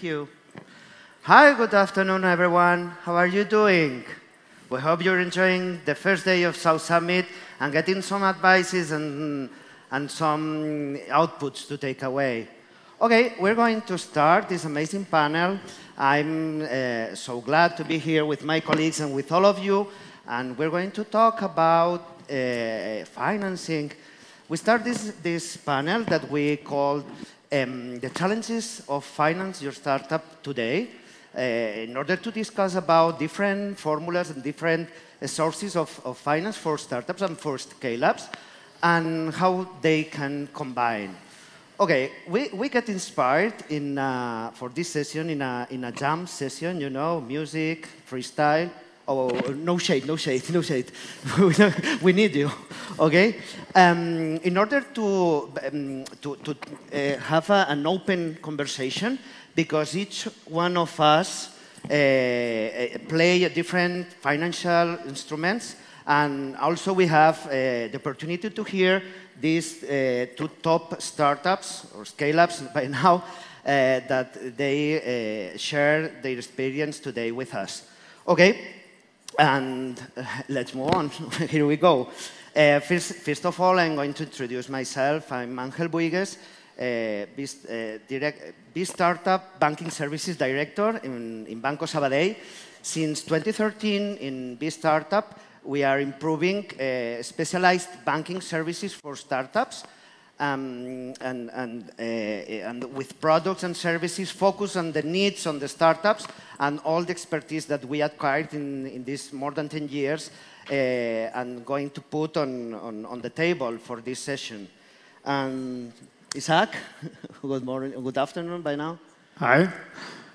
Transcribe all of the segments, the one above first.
Thank you. Hi, good afternoon, everyone. How are you doing? We hope you're enjoying the first day of South Summit and getting some advices and some outputs to take away. Okay, we're going to start this amazing panel. I'm so glad to be here with my colleagues and with all of you, and we're going to talk about financing. We start this panel that we call the challenges of finance your startup today, in order to discuss about different formulas and different sources of finance for startups and for scale-ups, and how they can combine. Okay, we get inspired for this session in a jam session, you know, music, freestyle. Oh, no shade, no shade, no shade. We need you, okay? In order to have an open conversation, because each one of us play different financial instruments, and also we have the opportunity to hear these two top startups or scale-ups by now that they share their experience today with us. Okay, and let's move on. Here we go. First of all, I'm going to introduce myself. I'm Ángel Buigues, B-Startup Banking Services Director in Banco Sabadell. Since 2013, in B-Startup, we are improving specialized banking services for startups and with products and services focused on the needs on the startups and all the expertise that we acquired in these more than 10 years and going to put on the table for this session. And Isaac, good morning, good afternoon by now. Hi.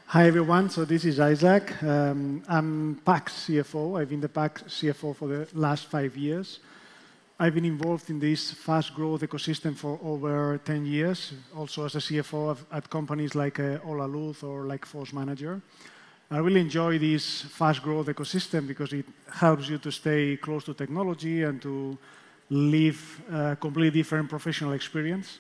Hi, everyone. So this is Isaac. I'm PAX CFO. I've been the PAX CFO for the last 5 years. I've been involved in this fast growth ecosystem for over 10 years, also as a CFO at companies like Holaluz or like Force Manager. I really enjoy this fast growth ecosystem because it helps you to stay close to technology and to live a completely different professional experience.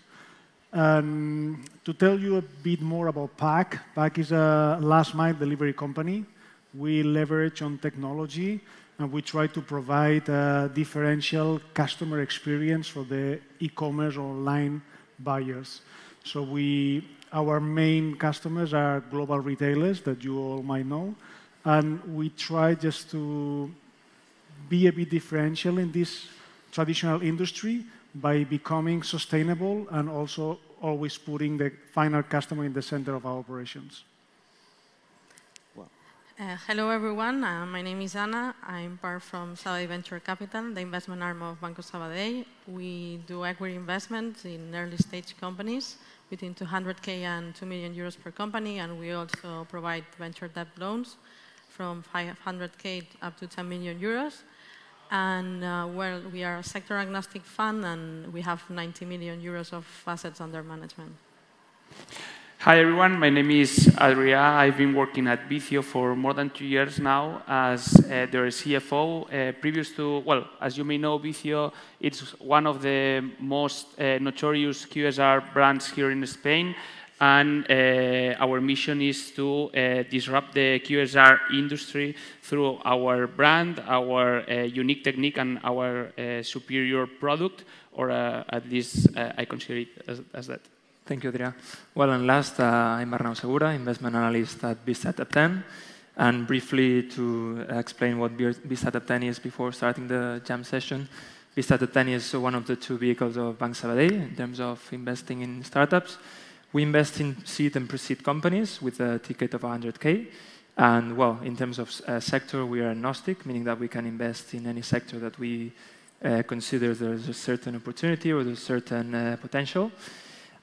To tell you a bit more about PAC, PAC is a last-mile delivery company. We leverage on technology, and we try to provide a differential customer experience for the e-commerce or online buyers. So our main customers are global retailers that you all might know, and we try just to be a bit differential in this traditional industry by becoming sustainable and also always putting the final customer in the center of our operations. Hello, everyone. My name is Ana. I'm part from Sabadell Venture Capital, the investment arm of Banco Sabadell. We do equity investments in early-stage companies between 200K and 2 million euros per company, and we also provide venture debt loans from 500K up to 10 million euros. And well, we are a sector-agnostic fund, and we have 90 million euros of assets under management. Hi, everyone. My name is Adria. I've been working at Vicio for more than 2 years now as their CFO. Previous to, well, as you may know, Vicio, it's one of the most notorious QSR brands here in Spain. And our mission is to disrupt the QSR industry through our brand, our unique technique, and our superior product, or at least I consider it as that. Thank you, Adria. Well, and last, I'm Arnau Segura, investment analyst at B-Startup 10. And briefly to explain what B-Startup 10 is before starting the jam session, B-Startup 10 is one of the two vehicles of Banco Sabadell in terms of investing in startups. We invest in seed and pre-seed companies with a ticket of 100K. And well, in terms of sector, we are agnostic, meaning that we can invest in any sector that we consider there's a certain opportunity or there's certain potential.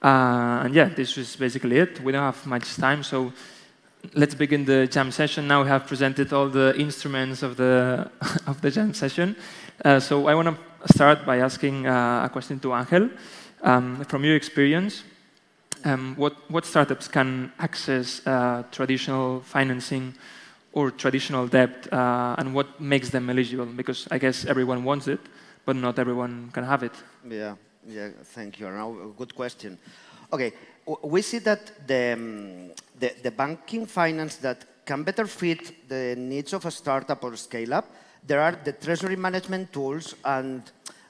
And yeah, this is basically it. We don't have much time, so let's begin the jam session. Now we have presented all the instruments of the jam session. So I want to start by asking a question to Ángel. From your experience, what startups can access traditional financing or traditional debt, and what makes them eligible? Because I guess everyone wants it, but not everyone can have it. Yeah, thank you, Arnau. Good question. Okay, we see that the banking finance that can better fit the needs of a startup or scale-up, there are the treasury management tools and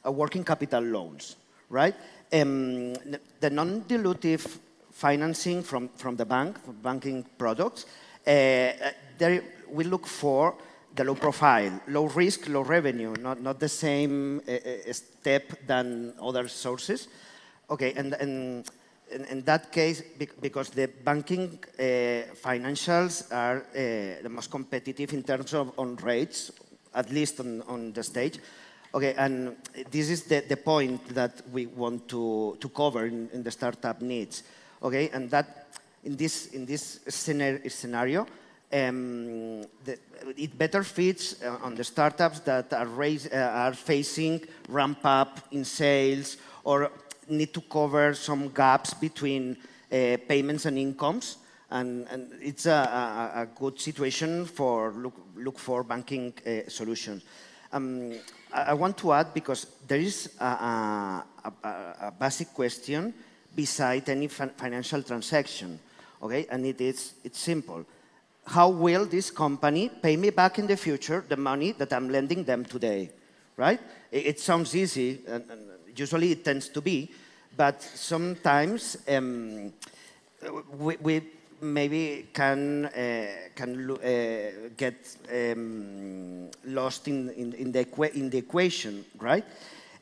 working capital loans, right? The non-dilutive financing from the bank, from banking products, there we look for the low profile, low risk, low revenue, not the same step than other sources. Okay, and in that case, because the banking financials are the most competitive in terms of on rates, at least on the stage. Okay, and this is the point that we want to cover in the startup needs. Okay, and that in this scenario, it better fits on the startups that are facing ramp up in sales or need to cover some gaps between payments and incomes, and it's a good situation for look for banking solutions. I want to add, because there is a basic question beside any financial transaction, okay? And it's simple. How will this company pay me back in the future the money that I'm lending them today, right? It sounds easy, and usually it tends to be, but sometimes we maybe can get lost in the equation, right?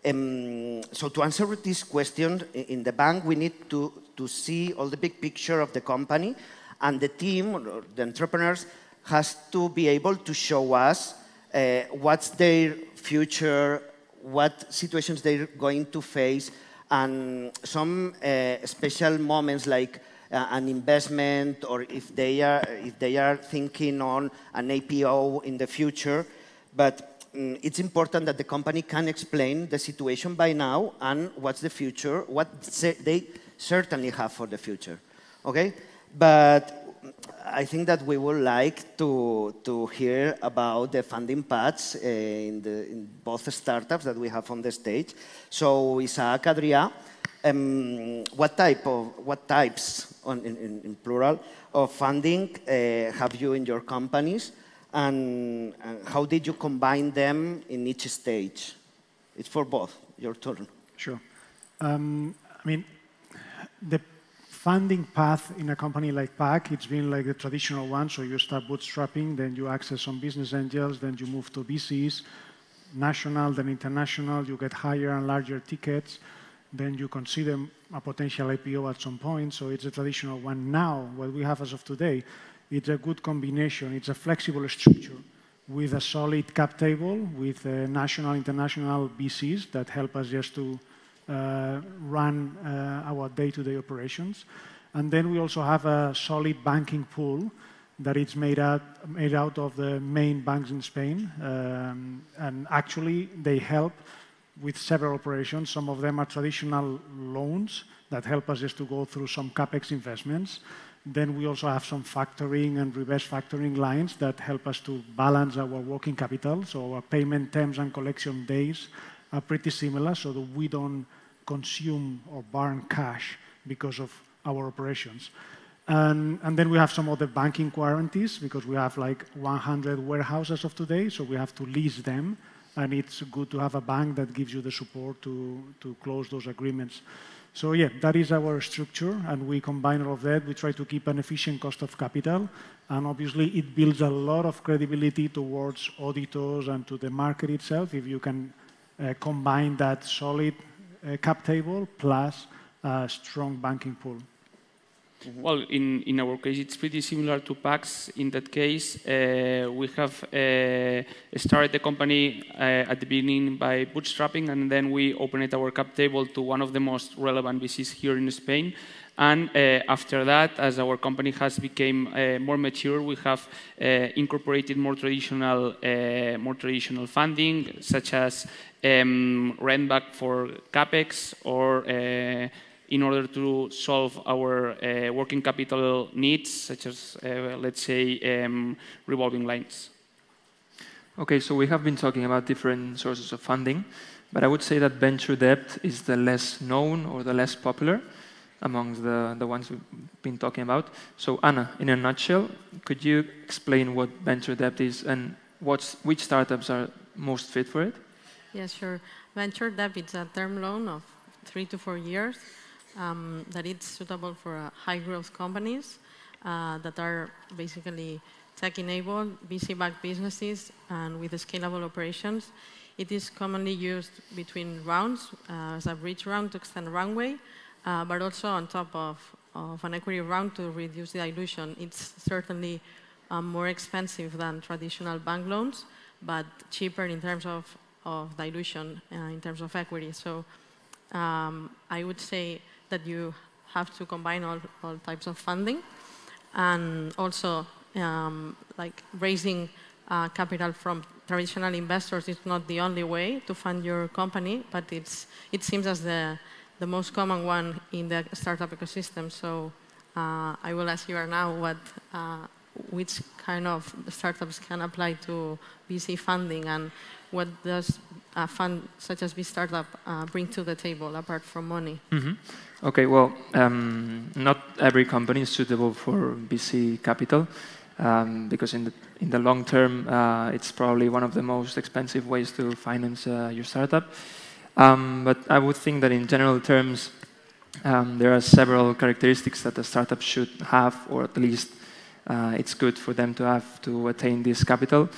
So to answer this question, in the bank, we need to see all the big picture of the company, and the team, or the entrepreneurs, has to be able to show us what's their future, what situations they're going to face, and some special moments like an investment, or if they are thinking on an APO in the future. But it's important that the company can explain the situation by now and what's the future, what they certainly have for the future. Okay, but I think that we would like to hear about the funding paths in both startups that we have on the stage. So Isaac, Adria, what types, in plural, of funding have you in your companies, and how did you combine them in each stage? It's for both. Your turn. Sure. I mean, the funding path in a company like PAC, it's been like the traditional one. So you start bootstrapping, then you access some business angels, then you move to VCs, national, then international. You get higher and larger tickets. Then you consider a potential IPO at some point. So it's a traditional one. Now, what we have as of today, it's a good combination. It's a flexible structure with a solid cap table, with national, international VCs that help us just to run our day-to-day operations. And then we also have a solid banking pool that is made out of the main banks in Spain. And actually, they help with several operations. Some of them are traditional loans that help us just to go through some CapEx investments. Then we also have some factoring and reverse factoring lines that help us to balance our working capital. So our payment terms and collection days are pretty similar, so that we don't consume or burn cash because of our operations. And then we have some other banking guarantees, because we have like 100 warehouses of today, so we have to lease them. And it's good to have a bank that gives you the support to close those agreements. So yeah, that is our structure, and we combine all of that. We try to keep an efficient cost of capital, and obviously it builds a lot of credibility towards auditors and to the market itself if you can combine that solid cap table plus a strong banking pool. Well, in our case, it's pretty similar to PAC's. In that case, we have started the company at the beginning by bootstrapping, and then we opened our cap table to one of the most relevant VCs here in Spain. And after that, as our company has become more mature, we have incorporated more traditional funding, such as rent back for CapEx, or in order to solve our working capital needs, such as, let's say, revolving lines. Okay, so we have been talking about different sources of funding, but I would say that venture debt is the less known or the less popular. amongst the ones we've been talking about. So Anna, in a nutshell, could you explain what venture debt is and which startups are most fit for it? Yes, sure. Venture debt is a term loan of 3 to 4 years that it's suitable for high growth companies that are basically tech-enabled, VC-backed businesses, and with scalable operations. It is commonly used between rounds as a bridge round to extend runway, but also on top of an equity round to reduce the dilution. It's certainly more expensive than traditional bank loans, but cheaper in terms of dilution, in terms of equity. So I would say that you have to combine all types of funding, and also like raising capital from traditional investors is not the only way to fund your company, but it seems as the most common one in the startup ecosystem. So I will ask you now which kind of startups can apply to VC funding, and what does a fund such as BStartup bring to the table apart from money? Mm-hmm. Okay, well, not every company is suitable for VC capital because in the long term, it's probably one of the most expensive ways to finance your startup. But I would think that in general terms, there are several characteristics that a startup should have, or at least it's good for them to have to attain this capital.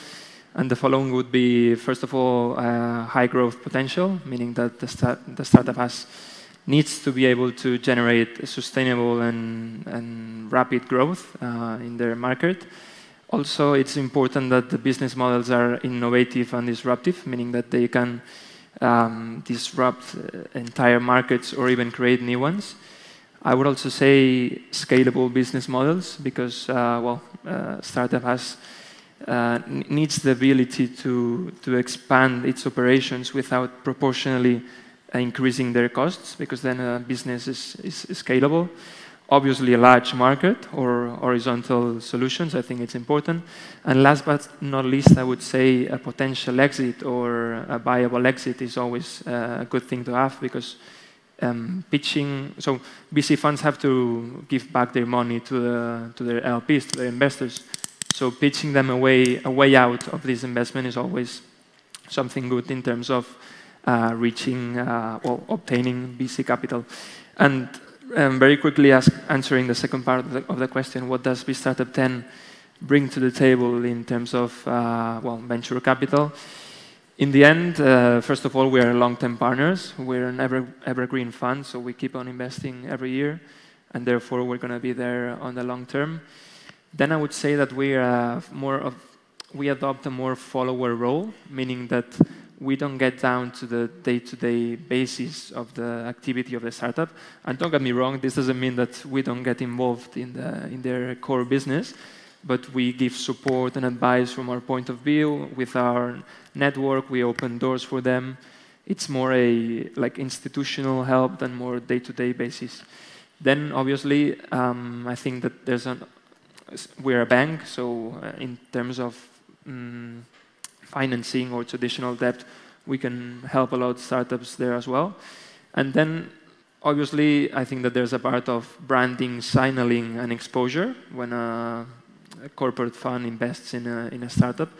And the following would be, first of all, high growth potential, meaning that the startup needs to be able to generate sustainable and rapid growth in their market. Also, it's important that the business models are innovative and disruptive, meaning that they can disrupt entire markets or even create new ones. I would also say scalable business models because, startup needs the ability to expand its operations without proportionally increasing their costs, because then a business is scalable. Obviously, a large market or horizontal solutions, I think it's important. And last but not least, I would say a potential exit or a viable exit is always a good thing to have, because pitching, so VC funds have to give back their money to their LPs, to their investors. So pitching them a way out of this investment is always something good in terms of reaching or obtaining VC capital. And very quickly answering the second part of the question, what does BStartup 10 bring to the table in terms of venture capital? In the end, first of all, we are long-term partners. We're an evergreen fund, so we keep on investing every year, and therefore we're going to be there on the long term. Then I would say that we adopt a more follower role, meaning that we don't get down to the day-to-day basis of the activity of the startup. And don't get me wrong, this doesn't mean that we don't get involved in their core business, but we give support and advice from our point of view. With our network, we open doors for them. It's more like institutional help than more day-to-day basis. Then obviously, I think that we're a bank, so in terms of financing or traditional debt, we can help a lot of startups there as well. And then, obviously, I think that there's a part of branding, signaling, and exposure when a corporate fund invests in a startup.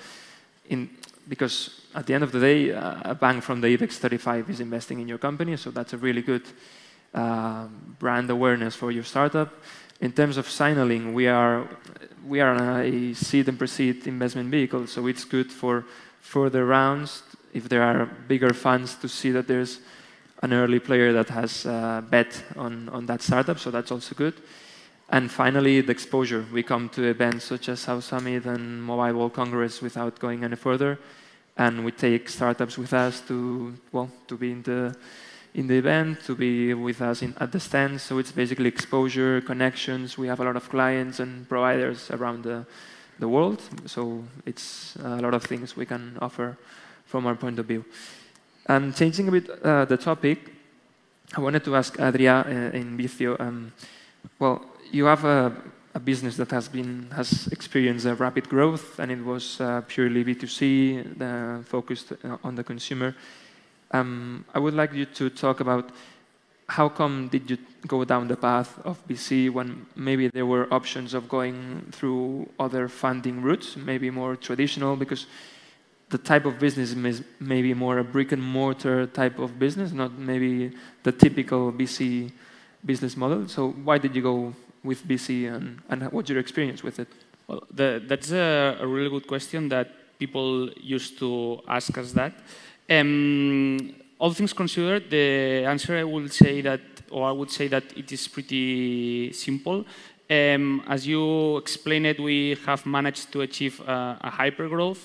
Because at the end of the day, a bank from the IBEX 35 is investing in your company, so that's a really good brand awareness for your startup. In terms of signaling, we are a seed and pre-seed investment vehicle, so it's good for further rounds if there are bigger funds to see that there's an early player that has bet on that startup, so that's also good. And finally, the exposure. We come to events such as South Summit and Mobile World Congress without going any further, and we take startups with us to be in the event, to be with us at the stand. So it's basically exposure, connections. We have a lot of clients and providers around the world. So it's a lot of things we can offer from our point of view. And changing a bit the topic, I wanted to ask Adria in Vicio. You have a business that has experienced a rapid growth, and it was purely B2C, focused on the consumer. I would like you to talk about how come did you go down the path of VC when maybe there were options of going through other funding routes, maybe more traditional, because the type of business is maybe more a brick and mortar type of business, not maybe the typical VC business model. So why did you go with VC and what's your experience with it? Well, that's a really good question that people used to ask us that. All things considered, the answer I would say that it is pretty simple. As you explained it, we have managed to achieve a hypergrowth,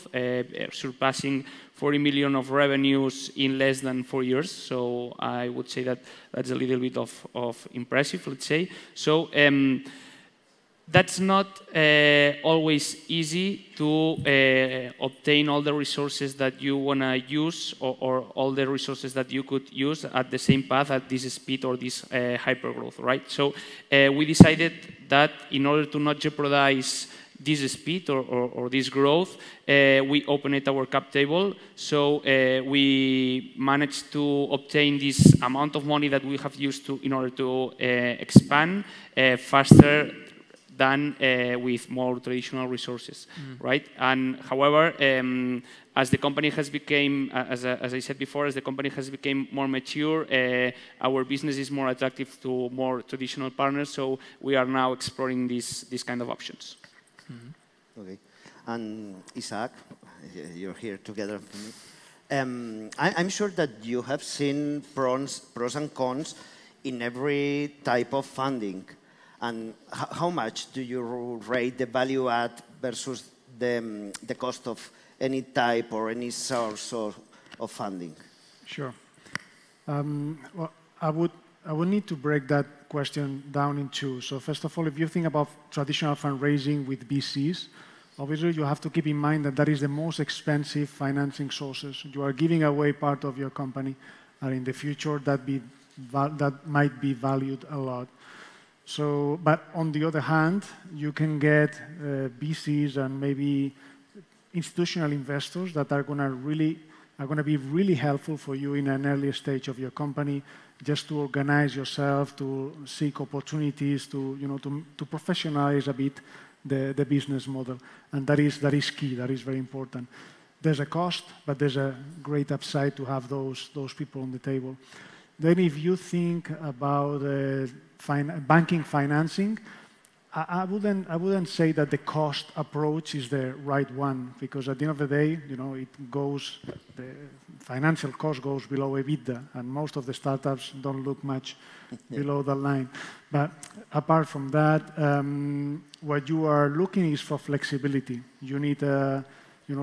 surpassing 40 million of revenues in less than 4 years. So I would say that that's a little bit of impressive, let's say. So that's not always easy to obtain all the resources that you want to use or all the resources that you could use at the same path at this speed or this hypergrowth, right? So we decided that in order to not jeopardize this speed or this growth, we opened our cap table. So we managed to obtain this amount of money that we have used to in order to expand faster than with more traditional resources, right? And however, as the company has become, as I said before, as the company has become more mature, our business is more attractive to more traditional partners. So we are now exploring these kind of options. Okay, and Isaac, you're here together with me. I'm sure that you have seen pros and cons in every type of funding. And how much do you rate the value add versus the cost of any type or any source of funding? Sure. Well, I would need to break that question down in two. So first of all, if you think about traditional fundraising with VCs, obviously you have to keep in mind that that is the most expensive financing sources. You are giving away part of your company, and in the future that might be valued a lot. So, but on the other hand, you can get VCs and maybe institutional investors that are going to be really helpful for you in an early stage of your company, just to organize yourself, to seek opportunities, to professionalize a bit the business model, and that is key. That is very important. There's a cost, but there's a great upside to have those people on the table. Then, if you think about banking financing, I wouldn't say that the cost approach is the right one, because at the end of the day, the financial cost goes below EBITDA, and most of the startups don't look much below the line. But apart from that, what you are looking is for flexibility. You need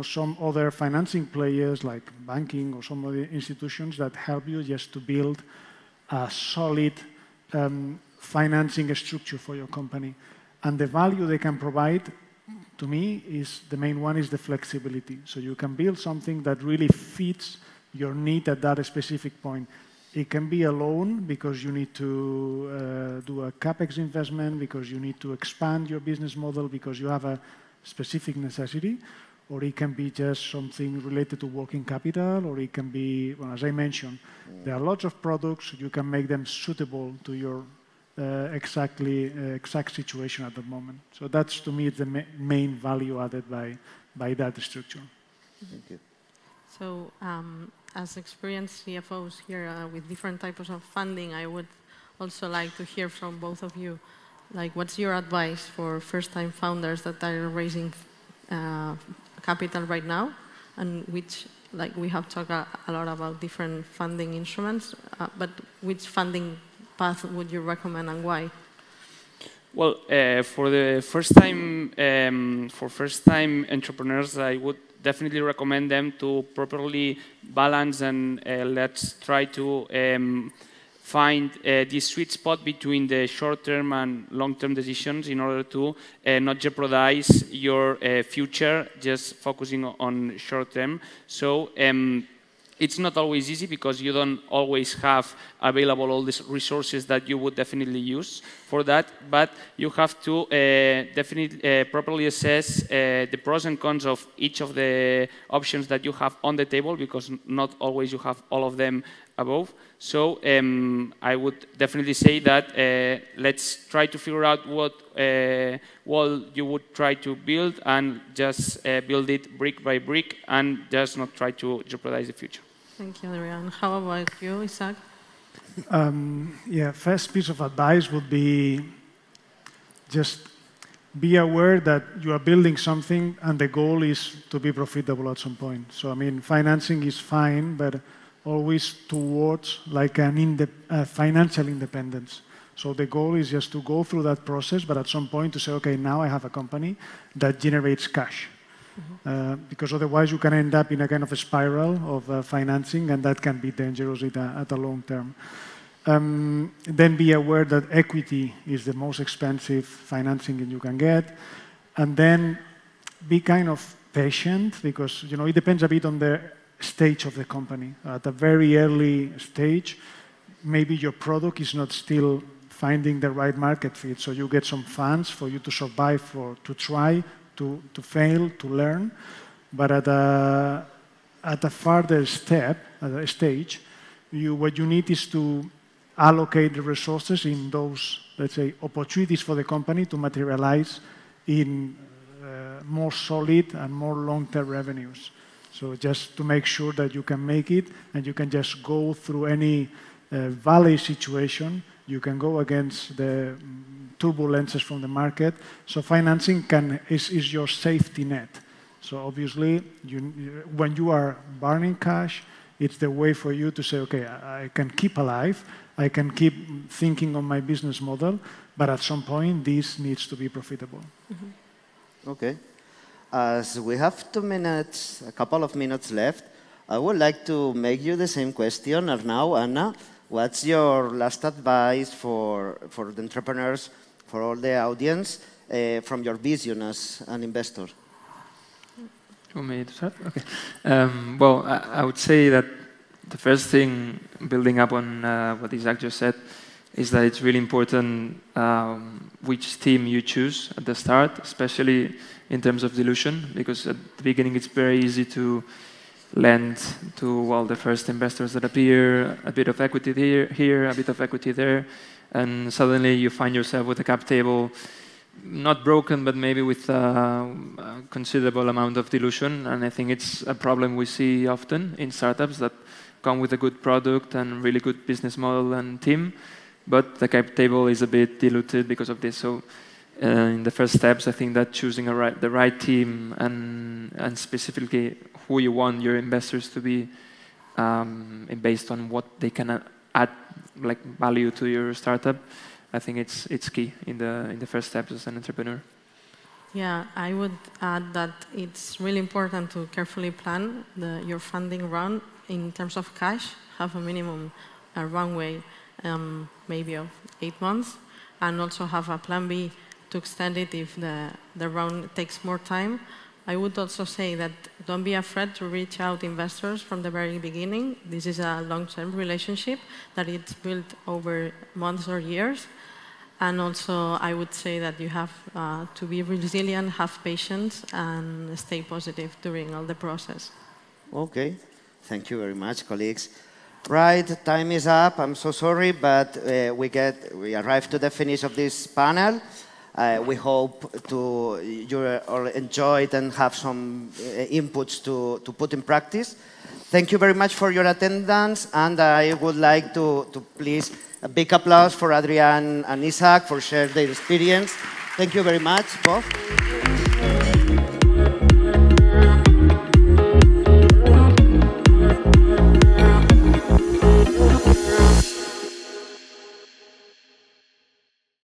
some other financing players like banking or some other institutions that help you just to build a solid financing structure for your company. And the value they can provide, to me, is the main one is the flexibility. So you can build something that really fits your need at that specific point. It can be a loan because you need to do a CapEx investment, because you need to expand your business model, because you have a specific necessity. Or it can be just something related to working capital, or it can be, well, as I mentioned, there are lots of products. You can make them suitable to your exact situation at the moment. So that's, to me, the main value added by that structure. Thank you. So as experienced CFOs here with different types of funding, I would also like to hear from both of you, like, what's your advice for first-time founders that are raising capital right now, and which, like, we have talked a lot about different funding instruments, but which funding path would you recommend and why? Well, for first-time entrepreneurs, I would definitely recommend them to properly balance and let's try to find this sweet spot between the short-term and long-term decisions in order to not jeopardize your future just focusing on short-term. So it's not always easy because you don't always have available all these resources that you would definitely use for that, but you have to definitely properly assess the pros and cons of each of the options that you have on the table, because not always you have all of them above. So I would definitely say that let's try to figure out what wall you would try to build, and just build it brick by brick, and just not try to jeopardize the future. Thank you, Adrian. How about you, Isaac? Yeah, first piece of advice would be just be aware that you are building something and the goal is to be profitable at some point. So, I mean, financing is fine, but always towards like financial independence. So the goal is just to go through that process, but at some point to say, okay, now I have a company that generates cash. Because otherwise you can end up in a kind of a spiral of financing, and that can be dangerous at a long term. Then be aware that equity is the most expensive financing you can get. And then be kind of patient, because it depends a bit on the stage of the company. At a very early stage, maybe your product is not still finding the right market fit. So you get some funds for you to survive, to try, to fail, to learn. But at a further step, at a stage, what you need is to allocate the resources in those, let's say, opportunities for the company to materialize in more solid and more long-term revenues. So just to make sure that you can make it and you can just go through any valley situation, you can go against the turbulences from the market. So financing is your safety net. So obviously, when you are burning cash, it's the way for you to say, okay, I can keep alive, I can keep thinking on my business model, but at some point, this needs to be profitable. Okay. As we have 2 minutes, a couple of minutes left, I would like to make you the same question. Now, Anna, what's your last advice for the entrepreneurs, for all the audience, from your vision as an investor? You want me to start? Okay. Well, I would say that the first thing, building up on what Isaac just said, is that it's really important which team you choose at the start, especially in terms of dilution, because at the beginning it's very easy to lend to the first investors that appear, a bit of equity here, a bit of equity there, and suddenly you find yourself with a cap table not broken, but maybe with a considerable amount of dilution. And I think it's a problem we see often in startups that come with a good product and really good business model and team, but the cap table is a bit diluted because of this. So in the first steps, I think that choosing the right team and specifically who you want your investors to be based on what they can add like value to your startup, I think it's key in the first steps as an entrepreneur. Yeah, I would add that it's really important to carefully plan your funding round in terms of cash, have a minimum runway maybe of 8 months, and also have a plan B to extend it if the round takes more time. I would also say that don't be afraid to reach out investors from the very beginning. This is a long-term relationship that it's built over months or years. And also, I would say that you have to be resilient, have patience, and stay positive during all the process. Okay. Thank you very much, colleagues. Right, time is up. I'm so sorry, but we arrived to the finish of this panel. We hope you all enjoyed and have some inputs to put in practice. Thank you very much for your attendance, and I would like to please a big applause for Adrian and Isaac for sharing their experience. Thank you very much, both.